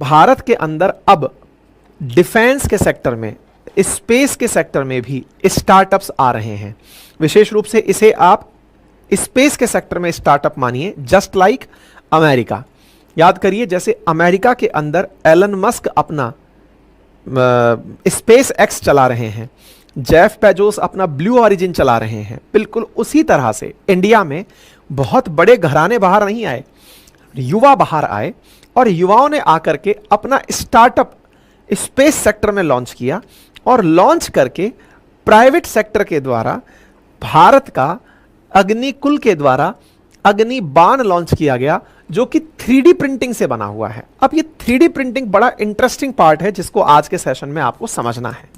भारत के अंदर अब डिफेंस के सेक्टर में, स्पेस के सेक्टर में भी स्टार्टअप्स आ रहे हैं। विशेष रूप से इसे आप स्पेस के सेक्टर में स्टार्टअप मानिए, जस्ट लाइक अमेरिका। याद करिए, जैसे अमेरिका के अंदर एलन मस्क अपना स्पेस एक्स चला रहे हैं, जेफ बेजोस अपना ब्लू ऑरिजिन चला रहे हैं, बिल्कुल उसी तरह से इंडिया में बहुत बड़े घराने बाहर नहीं आए, युवा बाहर आए और युवाओं ने आकर के अपना स्टार्टअप स्पेस सेक्टर में लॉन्च किया और लॉन्च करके प्राइवेट सेक्टर के द्वारा भारत का अग्निकुल के द्वारा अग्नि बाण लॉन्च किया गया, जो कि 3D प्रिंटिंग से बना हुआ है। अब ये 3D प्रिंटिंग बड़ा इंटरेस्टिंग पार्ट है जिसको आज के सेशन में आपको समझना है।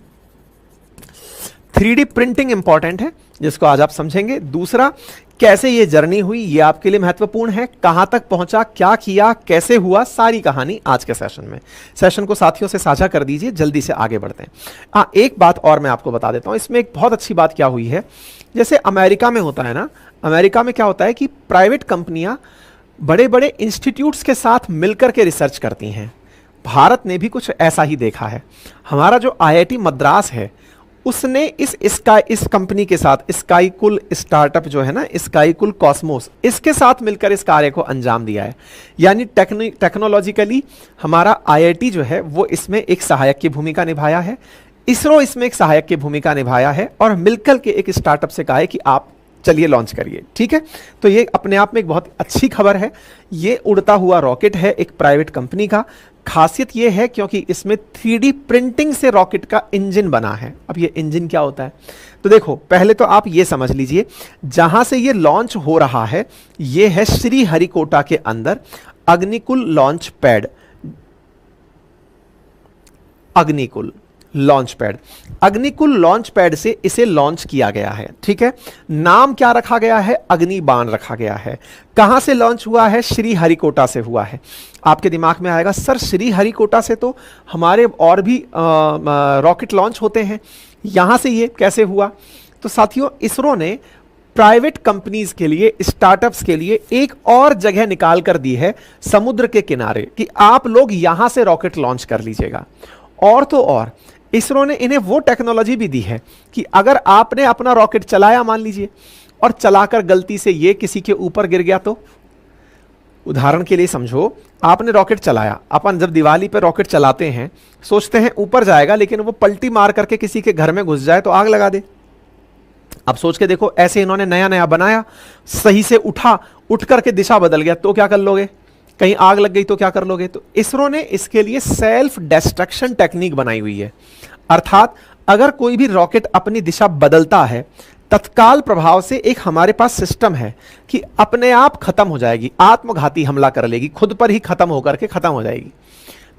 3D प्रिंटिंग इंपॉर्टेंट है जिसको आज आप समझेंगे। दूसरा, कैसे ये जर्नी हुई, ये आपके लिए महत्वपूर्ण है। कहां तक पहुंचा, क्या किया, कैसे हुआ, सारी कहानी आज के सेशन में। सेशन को साथियों से साझा कर दीजिए, जल्दी से आगे बढ़ते हैं। एक बात और मैं आपको बता देता हूं, इसमें एक बहुत अच्छी बात क्या हुई है, जैसे अमेरिका में होता है ना, अमेरिका में क्या होता है कि प्राइवेट कंपनियां बड़े बड़े इंस्टीट्यूट्स के साथ मिलकर के रिसर्च करती हैं। भारत ने भी कुछ ऐसा ही देखा है। हमारा जो IIT मद्रास है उसने इस कंपनी के साथ, स्काईकुल स्टार्टअप जो है ना, स्काईकुल कॉस्मोस, इसके साथ मिलकर इस कार्य को अंजाम दिया है। यानी टेक्नोलॉजिकली हमारा IIT जो है वो इसमें एक सहायक की भूमिका निभाया है, इसरो इसमें एक सहायक की भूमिका निभाया है और मिलकर के एक स्टार्टअप से कहा है कि आप चलिए लॉन्च करिए। ठीक है, तो ये अपने आप में एक बहुत अच्छी खबर है। ये उड़ता हुआ रॉकेट है एक प्राइवेट कंपनी का। खासियत ये है क्योंकि इसमें 3D प्रिंटिंग से रॉकेट का इंजन बना है। अब ये इंजन क्या होता है, तो देखो पहले तो आप ये समझ लीजिए, जहां से ये लॉन्च हो रहा है ये है श्रीहरिकोटा के अंदर Agnikul launch pad. Agnikul launch pad, Agnikul launch pad से इसे लॉन्च किया गया है। ठीक है, नाम क्या रखा गया है, अग्नि बाण रखा गया है। कहां से लॉन्च हुआ है, श्रीहरिकोटा से हुआ है। आपके दिमाग में आएगा सर श्रीहरिकोटा से तो हमारे और भी रॉकेट लॉन्च होते हैं, यहां से ये कैसे हुआ। तो साथियों, इसरो ने प्राइवेट कंपनीज के लिए, स्टार्टअप्स के लिए एक और जगह निकाल कर दी है समुद्र के किनारे, कि आप लोग यहां से रॉकेट लॉन्च कर लीजिएगा। और तो और इसरो ने इन्हें वो टेक्नोलॉजी भी दी है कि अगर आपने अपना रॉकेट चलाया मान लीजिए और चलाकर गलती से ये किसी के ऊपर गिर गया, तो उदाहरण के लिए समझो, आपने रॉकेट चलाया, अपन जब दिवाली पे रॉकेट चलाते हैं सोचते हैं ऊपर जाएगा, लेकिन वो पलटी मार करके किसी के घर में घुस जाए तो आग लगा दे। अब सोच के देखो, ऐसे इन्होंने नया नया बनाया, सही से उठा, उठ करके दिशा बदल गया तो क्या कर लोगे, कहीं आग लग गई तो क्या कर लोगे। तो इसरो ने इसके लिए सेल्फ डिस्ट्रक्शन टेक्निक बनाई हुई है। अर्थात अगर कोई भी रॉकेट अपनी दिशा बदलता है, तत्काल प्रभाव से एक हमारे पास सिस्टम है कि अपने आप खत्म हो जाएगी, आत्मघाती हमला कर लेगी, खुद पर ही खत्म होकर के खत्म हो जाएगी।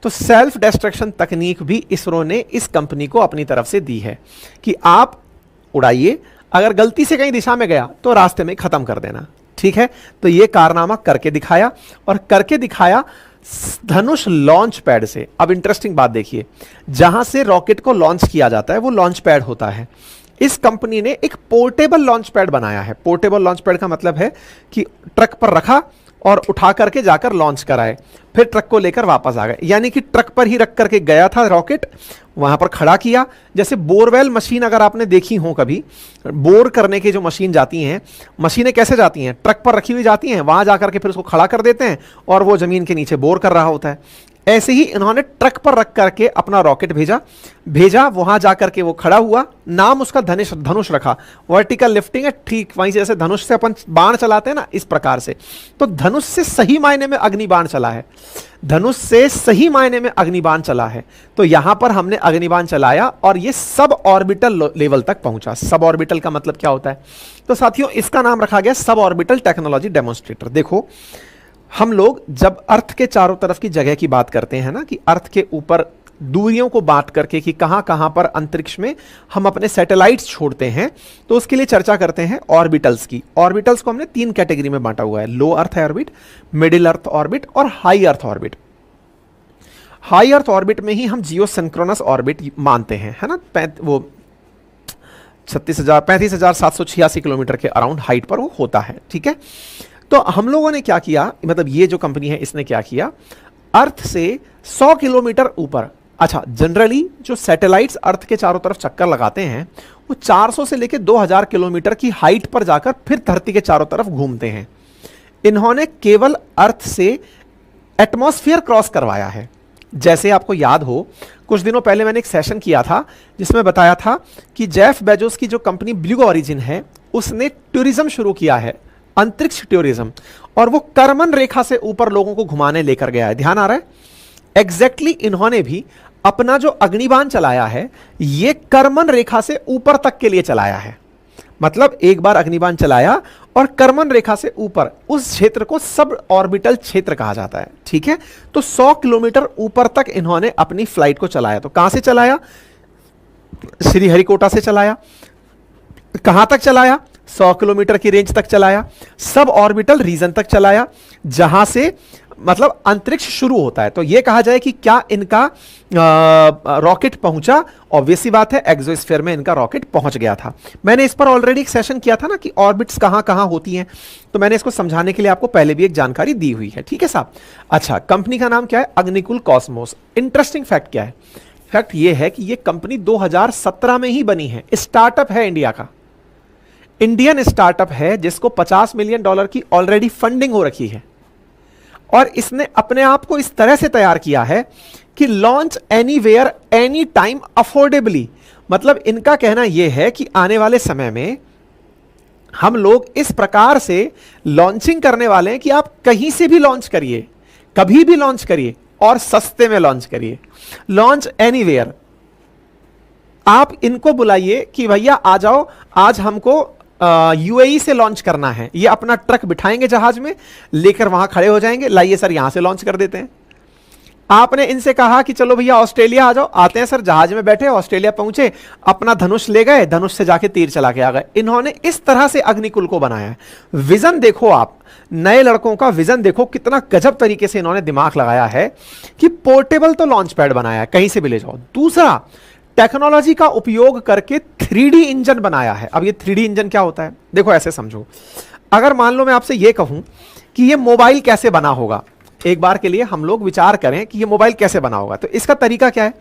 तो सेल्फ डिस्ट्रक्शन तकनीक भी इसरो ने इस कंपनी को अपनी तरफ से दी है कि आप उड़ाइए, अगर गलती से कहीं दिशा में गया तो रास्ते में खत्म कर देना। ठीक है, तो ये कारनामा करके दिखाया, और करके दिखाया धनुष लॉन्च पैड से। अब इंटरेस्टिंग बात देखिए, जहां से रॉकेट को लॉन्च किया जाता है वो लॉन्च पैड होता है। इस कंपनी ने एक पोर्टेबल लॉन्च पैड बनाया है। पोर्टेबल लॉन्च पैड का मतलब है कि ट्रक पर रखा और उठा करके जाकर लॉन्च कराए, फिर ट्रक को लेकर वापस आ गए। यानी कि ट्रक पर ही रख करके गया था रॉकेट, वहां पर खड़ा किया। जैसे बोरवेल मशीन अगर आपने देखी हो कभी, बोर करने की जो मशीन जाती हैं, मशीनें कैसे जाती हैं, ट्रक पर रखी हुई जाती हैं, वहां जाकर के फिर उसको खड़ा कर देते हैं और वो जमीन के नीचे बोर कर रहा होता है। ऐसे ही इन्होंने ट्रक पर रख करके अपना रॉकेट भेजा, वहां जाकर के वो खड़ा हुआ, नाम उसका धनुष रखा। वर्टिकल लिफ्टिंग है, ठीक वहीं जैसे धनुष से अपन बाण चलाते हैं ना, इस प्रकार से। तो धनुष से सही मायने में अग्निबाण चला है, धनुष से सही मायने में अग्निबाण चला है। तो यहां पर हमने अग्निबाण चलाया और ये सब ऑर्बिटल लेवल तक पहुंचा। सब ऑर्बिटल का मतलब क्या होता है, तो साथियों इसका नाम रखा गया सब ऑर्बिटल टेक्नोलॉजी डेमोन्स्ट्रेटर। देखो, हम लोग जब अर्थ के चारों तरफ की जगह की बात करते हैं ना, कि अर्थ के ऊपर दूरियों को बांट करके कि कहां कहां पर अंतरिक्ष में हम अपने सैटेलाइट्स छोड़ते हैं, तो उसके लिए चर्चा करते हैं ऑर्बिटल्स की। ऑर्बिटल्स को हमने 3 कैटेगरी में बांटा हुआ है, low earth orbit, middle earth orbit और high earth orbit. High earth orbit में ही हम जियो सिंक्रोनस ऑर्बिट मानते हैं, है ना, वो 35,786 किलोमीटर के अराउंड हाइट पर वो होता है। ठीक है, तो हम लोगों ने क्या किया, मतलब ये जो कंपनी है इसने क्या किया, अर्थ से 100 किलोमीटर ऊपर। अच्छा, जनरली जो सैटेलाइट्स अर्थ के चारों तरफ चक्कर लगाते हैं वो 400 से लेकर 2000 किलोमीटर की हाइट पर जाकर फिर धरती के चारों तरफ घूमते हैं। इन्होंने केवल अर्थ से एटमॉस्फेयर क्रॉस करवाया है। जैसे आपको याद हो, कुछ दिनों पहले मैंने एक सेशन किया था जिसमें बताया था कि जेफ बेजोस की जो कंपनी ब्लू ओरिजिन है उसने टूरिज्म शुरू किया है, अंतरिक्ष टूरिज्म, और वो कर्मन रेखा से ऊपर लोगों को घुमाने लेकर गया है। ध्यान आ रहा है? एग्जैक्टली इन्होंने भी अपना जो अग्निबाण चलाया है ये कर्मन रेखा से ऊपर तक के लिए चलाया है। मतलब एक बार अग्निबाण चलाया और कर्मन रेखा से ऊपर, उस क्षेत्र को सब ऑर्बिटल क्षेत्र कहा जाता है। ठीक है, तो 100 किलोमीटर ऊपर तक इन्होंने अपनी फ्लाइट को चलाया। तो कहां से चलाया? श्रीहरिकोटा से चलाया। कहां तक चलाया? 100 किलोमीटर की रेंज तक चलाया, सब ऑर्बिटल रीजन तक चलाया, जहां से मतलब अंतरिक्ष शुरू होता है। तो यह कहा जाए कि क्या इनका रॉकेट पहुंचा? ऑब्वियस सी बात है, एक्सोस्फीयर में इनका रॉकेट पहुंच गया था। मैंने इस पर ऑलरेडी एक सेशन किया था ना कि ऑर्बिट्स कहां कहां होती हैं, तो मैंने इसको समझाने के लिए आपको पहले भी एक जानकारी दी हुई है। ठीक है साहब। अच्छा, कंपनी का नाम क्या है? अग्निकुल कॉस्मोस। इंटरेस्टिंग फैक्ट क्या है? फैक्ट यह है कि यह कंपनी 2017 में ही बनी है। स्टार्टअप है इंडिया का, इंडियन स्टार्टअप है जिसको $50 मिलियन की ऑलरेडी फंडिंग हो रखी है, और इसने अपने आप को इस तरह से तैयार किया है कि लॉन्च एनीवेयर एनी टाइम अफोर्डेबली। मतलब इनका कहना यह है कि आने वाले समय में हम लोग इस प्रकार से लॉन्चिंग करने वाले हैं कि आप कहीं से भी लॉन्च करिए, कभी भी लॉन्च करिए और सस्ते में लॉन्च करिए। Launch anywhere. आप इनको बुलाइए कि भैया आ जाओ, आज हमको यूएई से लॉन्च करना है। ये अपना ट्रक बिठाएंगे जहाज में, लेकर वहां खड़े हो जाएंगे, लाइए सर यहां से लॉन्च कर देते हैं। आपने इनसे कहा कि चलो भैया ऑस्ट्रेलिया आ जाओ, आते हैं सर, जहाज में बैठे ऑस्ट्रेलिया पहुंचे, अपना धनुष ले गए, धनुष से जाके तीर चला के आ गए। इन्होंने इस तरह से अग्निकुल को बनाया है। विजन देखो आप, नए लड़कों का विजन देखो, कितना गजब तरीके से इन्होंने दिमाग लगाया है कि पोर्टेबल तो लॉन्च पैड बनाया है, कहीं से भी ले जाओ। दूसरा, टेक्नोलॉजी का उपयोग करके 3D इंजन बनाया है। अब ये 3D इंजन क्या होता है? देखो ऐसे समझो, अगर मान लो मैं आपसे ये कहूं कि ये मोबाइल कैसे बना होगा, एक बार के लिए हम लोग विचार करें कि ये मोबाइल कैसे बना होगा, तो इसका तरीका क्या है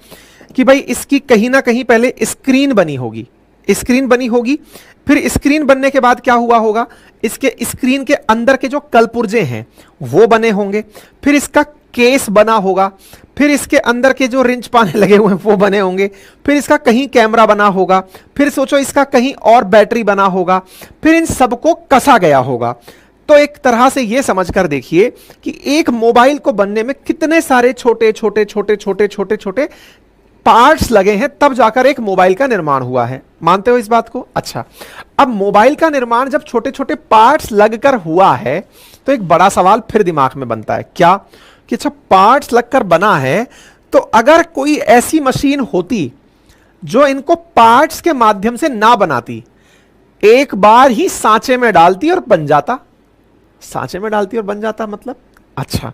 कि भाई इसकी कहीं ना कहीं पहले स्क्रीन बनी होगी, स्क्रीन बनी होगी, फिर स्क्रीन बनने के बाद क्या हुआ होगा, इसके स्क्रीन के अंदर के जो कलपुर्जे हैं वो बने होंगे, फिर इसका केस बना होगा, फिर इसके अंदर के जो रिंच पाने लगे हुए हैं वो बने होंगे, फिर इसका कहीं कैमरा बना होगा, फिर सोचो इसका कहीं और बैटरी बना होगा, फिर इन सबको कसा गया होगा। तो एक तरह से ये समझकर देखिए कि एक मोबाइल को बनने में कितने सारे छोटे छोटे छोटे छोटे छोटे छोटे पार्ट्स लगे हैं, तब जाकर एक मोबाइल का निर्माण हुआ है। मानते हो इस बात को? अच्छा, अब मोबाइल का निर्माण जब छोटे छोटे पार्ट्स लगकर हुआ है तो एक बड़ा सवाल फिर दिमाग में बनता है, क्या कि अच्छा पार्ट्स लगकर बना है, तो अगर कोई ऐसी मशीन होती जो इनको पार्ट्स के माध्यम से ना बनाती, एक बार ही सांचे में डालती और बन जाता। सांचे में डालती और बन जाता मतलब? अच्छा,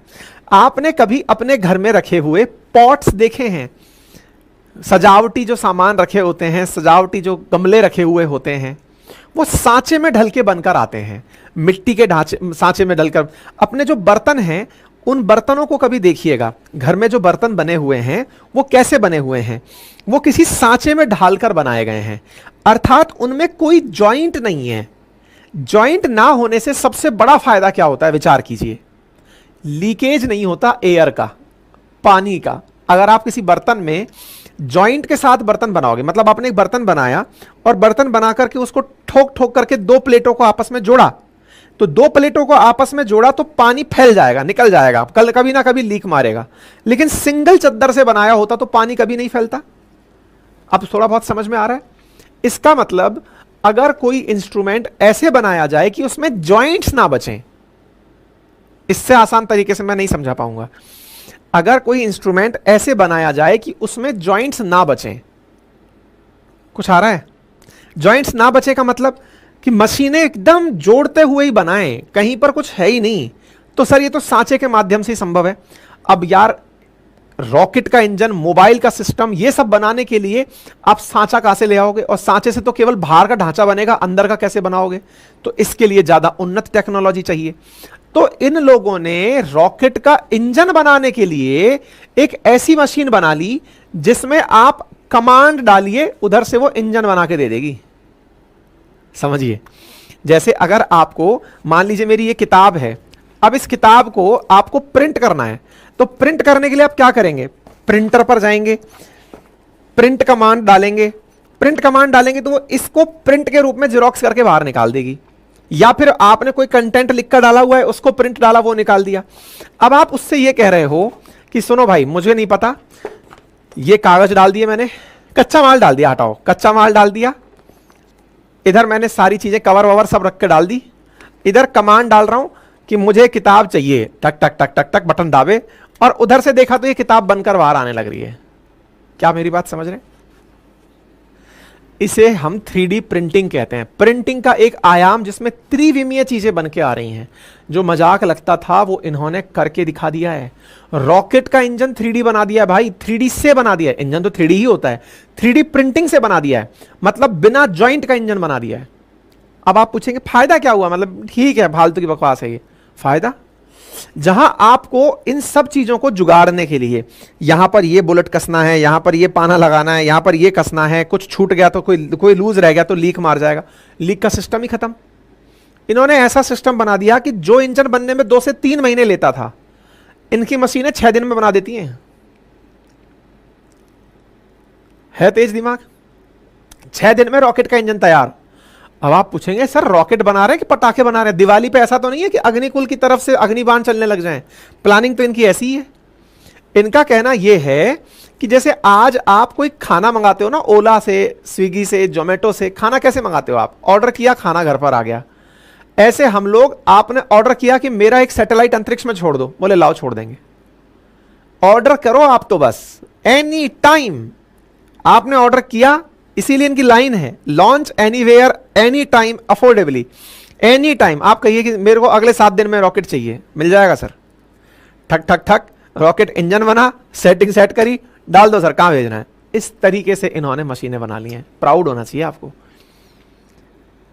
आपने कभी अपने घर में रखे हुए पॉट्स देखे हैं? सजावटी जो सामान रखे होते हैं, सजावटी जो गमले रखे हुए होते हैं, वो सांचे में ढल के बनकर आते हैं, मिट्टी के ढांचे सांचे में ढलकर। अपने जो बर्तन हैं उन बर्तनों को कभी देखिएगा, घर में जो बर्तन बने हुए हैं वो कैसे बने हुए हैं, वो किसी सांचे में ढालकर बनाए गए हैं, अर्थात उनमें कोई जॉइंट नहीं है। जॉइंट ना होने से सबसे बड़ा फायदा क्या होता है, विचार कीजिए, लीकेज नहीं होता एयर का, पानी का। अगर आप किसी बर्तन में जॉइंट के साथ बर्तन बनाओगे, मतलब आपने एक बर्तन बनाया और बर्तन बना करके उसको ठोक ठोक करके दो प्लेटों को आपस में जोड़ा, तो दो प्लेटों को आपस में जोड़ा तो पानी फैल जाएगा, निकल जाएगा, कल कभी ना कभी लीक मारेगा। लेकिन सिंगल चद्दर से बनाया होता तो पानी कभी नहीं फैलता। अब थोड़ा बहुत समझ में आ रहा है? इसका मतलब अगर कोई इंस्ट्रूमेंट ऐसे बनाया जाए कि उसमें जॉइंट्स ना बचें, इससे आसान तरीके से मैं नहीं समझा पाऊंगा। अगर कोई इंस्ट्रूमेंट ऐसे बनाया जाए कि उसमें जॉइंट्स ना बचें, कुछ आ रहा है? जॉइंट्स ना बचे का मतलब कि मशीनें एकदम जोड़ते हुए ही बनाएं, कहीं पर कुछ है ही नहीं, तो सर ये तो सांचे के माध्यम से ही संभव है। अब यार रॉकेट का इंजन, मोबाइल का सिस्टम, ये सब बनाने के लिए आप सांचा कहां से ले आओगे? और सांचे से तो केवल बाहर का ढांचा बनेगा, अंदर का कैसे बनाओगे? तो इसके लिए ज्यादा उन्नत टेक्नोलॉजी चाहिए। तो इन लोगों ने रॉकेट का इंजन बनाने के लिए एक ऐसी मशीन बना ली जिसमें आप कमांड डालिए, उधर से वो इंजन बना के दे देगी। समझिए, जैसे अगर आपको मान लीजिए मेरी ये किताब है, अब इस किताब को आपको प्रिंट करना है, तो प्रिंट करने के लिए आप क्या करेंगे, प्रिंटर पर जाएंगे, प्रिंट कमांड डालेंगे, प्रिंट कमांड डालेंगे तो वो इसको प्रिंट के रूप में जेरॉक्स करके बाहर निकाल देगी। या फिर आपने कोई कंटेंट लिखकर डाला हुआ है, उसको प्रिंट डाला, वो निकाल दिया। अब आप उससे ये कह रहे हो कि सुनो भाई, मुझे नहीं पता, ये कागज डाल दिए मैंने, कच्चा माल डाल दिया, हटाओ, कच्चा माल डाल दिया, इधर मैंने सारी चीजें कवर ववर सब रख के डाल दी, इधर कमांड डाल रहा हूं कि मुझे किताब चाहिए, टक टक टक टक टक बटन दाबे, और उधर से देखा तो ये किताब बनकर बाहर आने लग रही है। क्या मेरी बात समझ रहे हैं? इसे हम 3D प्रिंटिंग कहते हैं। प्रिंटिंग का एक आयाम जिसमें त्रिविमीय चीजें बन के आ रही हैं। जो मजाक लगता था वो इन्होंने करके दिखा दिया है। रॉकेट का इंजन 3D बना दिया है भाई, 3D से बना दिया है। इंजन तो 3D ही होता है, 3D प्रिंटिंग से बना दिया है, मतलब बिना जॉइंट का इंजन बना दिया है। अब आप पूछेंगे फायदा क्या हुआ, मतलब ठीक है फालतू की बकवास है ये। फायदा, जहां आपको इन सब चीजों को जुगाड़ने के लिए, यहां पर ये बुलेट कसना है, यहां पर ये पाना लगाना है, यहां पर ये कसना है, कुछ छूट गया तो कोई लूज रह गया तो लीक मार जाएगा, लीक का सिस्टम ही खत्म। इन्होंने ऐसा सिस्टम बना दिया कि जो इंजन बनने में 2 से 3 महीने लेता था, इनकी मशीनें 6 दिन में बना देती हैं। है तेज दिमाग। 6 दिन में रॉकेट का इंजन तैयार। अब आप पूछेंगे सर रॉकेट बना रहे हैं कि पटाखे बना रहे हैं? दिवाली पे ऐसा तो नहीं है कि अग्निकुल की तरफ से अग्निबाण चलने लग जाएं? प्लानिंग तो इनकी ऐसी ही है। इनका कहना यह है कि जैसे आज आप कोई खाना मंगाते हो ना, ओला से, स्विगी से, जोमेटो से, खाना कैसे मंगाते हो आप? ऑर्डर किया, खाना घर पर आ गया। ऐसे हम लोग, आपने ऑर्डर किया कि मेरा एक सैटेलाइट अंतरिक्ष में छोड़ दो, बोले लाओ छोड़ देंगे। ऑर्डर करो आप तो बस, एनी टाइम आपने ऑर्डर किया, इसीलिए इनकी लाइन है launch anywhere any time affordably. Any time आप कहिए कि मेरे को अगले 7 दिन में रॉकेट चाहिए, मिल जाएगा सर। ठक ठक ठक, रॉकेट इंजन बना, सेटिंग सेट करी, डाल दो सर, कहां भेजना है। इस तरीके से इन्होंने मशीनें बना ली हैं। प्राउड होना चाहिए आपको।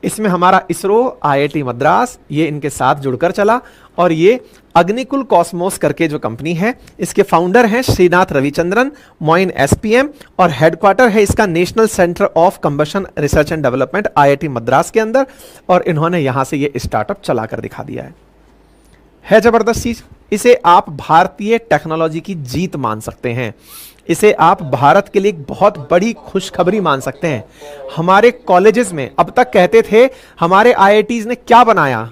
इसमें हमारा इसरो, IIT मद्रास, ये इनके साथ जुड़कर चला, और ये अग्निकुल कॉस्मोस करके जो कंपनी है, इसके फाउंडर हैं श्रीनाथ रविचंद्रन, मोइन SPM, और हेडक्वार्टर है इसका national centre of combustion research and development IIT Madras के अंदर। और इन्होंने यहां से ये स्टार्टअप चलाकर दिखा दिया है जबरदस्त चीज। इसे आप भारतीय टेक्नोलॉजी की जीत मान सकते हैं। इसे आप भारत के लिए एक बहुत बड़ी खुशखबरी मान सकते हैं। हमारे कॉलेजेस में अब तक कहते थे हमारे IITs ने क्या बनाया,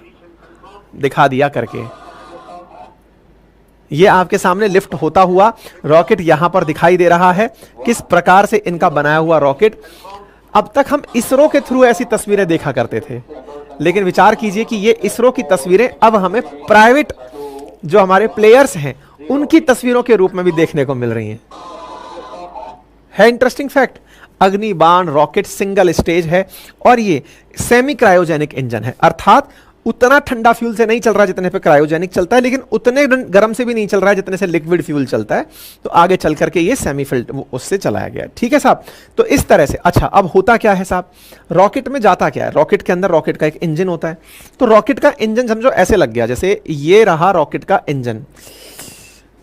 दिखा दिया करके। ये आपके सामने लिफ्ट होता हुआ रॉकेट यहां पर दिखाई दे रहा है, किस प्रकार से इनका बनाया हुआ रॉकेट। अब तक हम इसरो के थ्रू ऐसी तस्वीरें देखा करते थे, लेकिन विचार कीजिए कि ये इसरो की तस्वीरें अब हमें प्राइवेट जो हमारे प्लेयर्स हैं उनकी तस्वीरों के रूप में भी देखने को मिल रही हैं। है interesting fact. Agnibaan rocket single stage है, और ये सेमी क्रायोजेनिक इंजन है, अर्थात उतना ठंडा फ्यूल से नहीं चल रहा है जितने पे क्रायोजेनिक चलता है, लेकिन उतने गर्म से भी नहीं चल रहा है जितने से लिक्विड फ्यूल चलता है। तो आगे चल करके ये सेमी फिल्टर उससे चलाया गया। ठीक है साहब। तो इस तरह से, अच्छा अब होता क्या है साहब, रॉकेट में जाता क्या है? रॉकेट के अंदर रॉकेट का एक इंजन होता है। तो रॉकेट का इंजन समझो ऐसे लग गया, जैसे ये रहा रॉकेट का इंजन।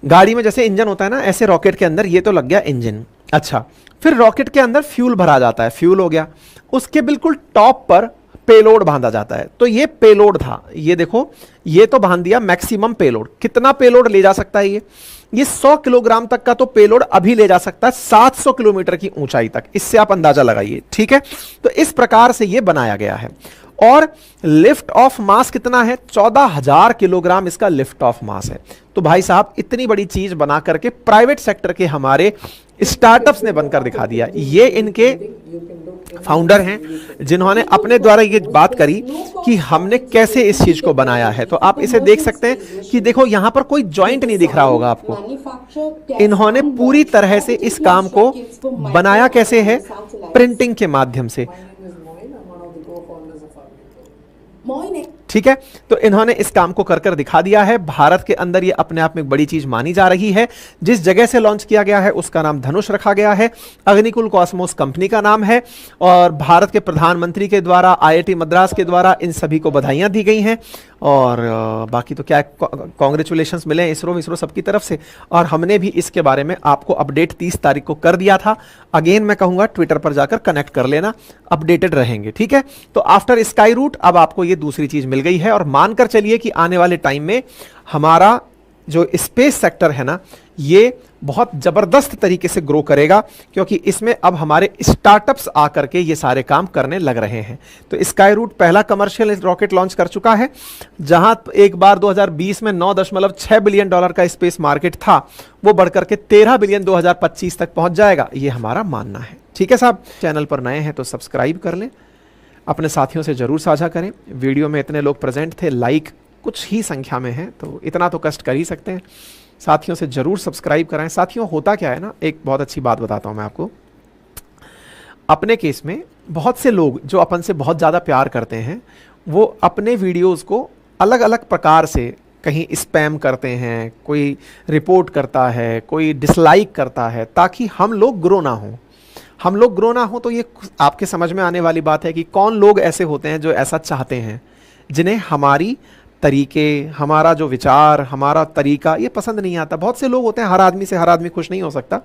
गाड़ी में जैसे इंजन होता है ना, ऐसे रॉकेट के अंदर ये तो लग गया इंजन। अच्छा, फिर रॉकेट के अंदर फ्यूल भरा जाता है, फ्यूल हो गया। उसके बिल्कुल टॉप पर पेलोड बांधा जाता है। तो ये पेलोड था, ये देखो, ये तो बांध दिया मैक्सिमम पेलोड। कितना पेलोड ले जा सकता है ये 100 किलोग्राम तक का तो पेलोड अभी ले जा सकता है 700 किलोमीटर की ऊंचाई तक। इससे आप अंदाजा लगाइए। ठीक है, तो इस प्रकार से ये बनाया गया है। और लिफ्ट ऑफ मास कितना है? 14,000 किलोग्राम इसका लिफ्ट ऑफ मास है। तो भाई साहब इतनी बड़ी चीज बना करके प्राइवेट सेक्टर के हमारे स्टार्टअप्स ने बनकर दिखा दिया। ये इनके फाउंडर हैं जिन्होंने अपने द्वारा ये बात करी कि हमने कैसे इस चीज को बनाया है। तो आप इसे देख सकते हैं कि देखो यहां पर कोई जॉइंट नहीं दिख रहा होगा आपको। इन्होंने पूरी तरह से इस काम को बनाया कैसे है? प्रिंटिंग के माध्यम से। ठीक है, तो इन्होंने इस काम को कर कर दिखा दिया है। भारत के अंदर ये अपने आप में एक बड़ी चीज मानी जा रही है। जिस जगह से लॉन्च किया गया है उसका नाम धनुष रखा गया है, अग्निकुल कॉस्मोस कंपनी का नाम है, और भारत के प्रधानमंत्री के द्वारा, आईआईटी मद्रास के द्वारा इन सभी को बधाइयां दी गई हैं। और बाकी तो क्या, कॉन्ग्रेचुलेशंस मिले हैं इसरो सबकी तरफ से। और हमने भी इसके बारे में आपको अपडेट 30 तारीख को कर दिया था। अगेन मैं कहूंगा ट्विटर पर जाकर कनेक्ट कर लेना, अपडेटेड रहेंगे, ठीक है। तो आफ्टर स्काई रूट अब आपको ये दूसरी चीज मिल गई है, और मानकर चलिए कि आने वाले टाइम में हमारा जो स्पेस सेक्टर है ना, ये बहुत जबरदस्त तरीके से ग्रो करेगा, क्योंकि इसमें अब हमारे स्टार्टअप्स आकर के ये सारे काम करने लग रहे हैं। तो स्काई रूट पहला कमर्शियल रॉकेट लॉन्च कर चुका है, जहां एक बार 2020 में 9.6 बिलियन डॉलर का स्पेस मार्केट था, वो बढ़कर के 13 बिलियन 2025 तक पहुंच जाएगा, ये हमारा मानना है। ठीक है साहब, चैनल पर नए हैं तो सब्सक्राइब कर लें, अपने साथियों से जरूर साझा करें। वीडियो में इतने लोग प्रेजेंट थे, लाइक कुछ ही संख्या में है, तो इतना तो कष्ट कर ही सकते हैं। साथियों से जरूर सब्सक्राइब कराएं। साथियों, होता क्या है ना, एक बहुत अच्छी बात बताता हूं मैं आपको। अपने केस में बहुत से लोग जो अपन से बहुत ज़्यादा प्यार करते हैं, वो अपने वीडियोस को अलग अलग प्रकार से कहीं स्पैम करते हैं, कोई रिपोर्ट करता है, कोई डिसलाइक करता है, ताकि हम लोग ग्रो ना हों। हम लोग ग्रो ना हो तो ये आपके समझ में आने वाली बात है कि कौन लोग ऐसे होते हैं जो ऐसा चाहते हैं, जिन्हें हमारी तरीके, हमारा जो विचार, हमारा तरीका ये पसंद नहीं आता। बहुत से लोग होते हैं, हर आदमी से हर आदमी खुश नहीं हो सकता।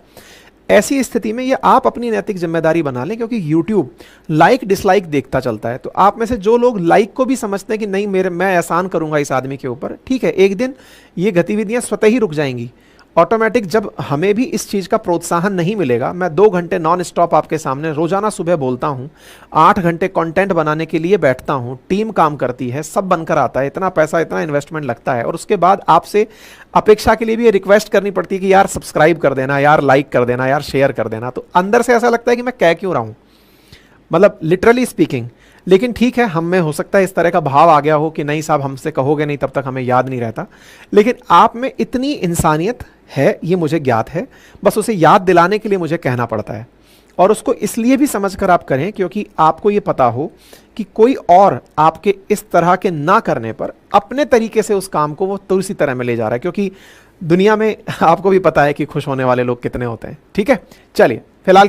ऐसी स्थिति में ये आप अपनी नैतिक जिम्मेदारी बना लें, क्योंकि YouTube लाइक डिसलाइक देखता चलता है। तो आप में से जो लोग लाइक को भी समझते हैं कि नहीं, मैं एहसान करूंगा इस आदमी के ऊपर, ठीक है, एक दिन ये गतिविधियां स्वतः ही रुक जाएंगी ऑटोमेटिक। जब हमें भी इस चीज़ का प्रोत्साहन नहीं मिलेगा, मैं 2 घंटे नॉन स्टॉप आपके सामने रोजाना सुबह बोलता हूँ, 8 घंटे कंटेंट बनाने के लिए बैठता हूँ, टीम काम करती है, सब बनकर आता है, इतना पैसा, इतना इन्वेस्टमेंट लगता है, और उसके बाद आपसे अपेक्षा के लिए भी ये रिक्वेस्ट करनी पड़ती है कि यार सब्सक्राइब कर देना, यार लाइक कर देना, यार शेयर कर देना। तो अंदर से ऐसा लगता है कि मैं कह क्यों रहा हूँ, मतलब लिटरली स्पीकिंग। लेकिन ठीक है, हम में हो सकता है इस तरह का भाव आ गया हो कि नहीं साहब, हमसे कहोगे नहीं तब तक हमें याद नहीं रहता। लेकिन आप में इतनी इंसानियत है, ये मुझे ज्ञात है, बस उसे याद दिलाने के लिए मुझे कहना पड़ता है। और उसको इसलिए भी समझकर आप करें क्योंकि आपको ये पता हो कि कोई और आपके इस तरह के ना करने पर अपने तरीके से उस काम को वो दूसरी तरह में ले जा रहा है। क्योंकि दुनिया में आपको भी पता है कि खुश होने वाले लोग कितने होते हैं। ठीक है, चलिए फिलहाल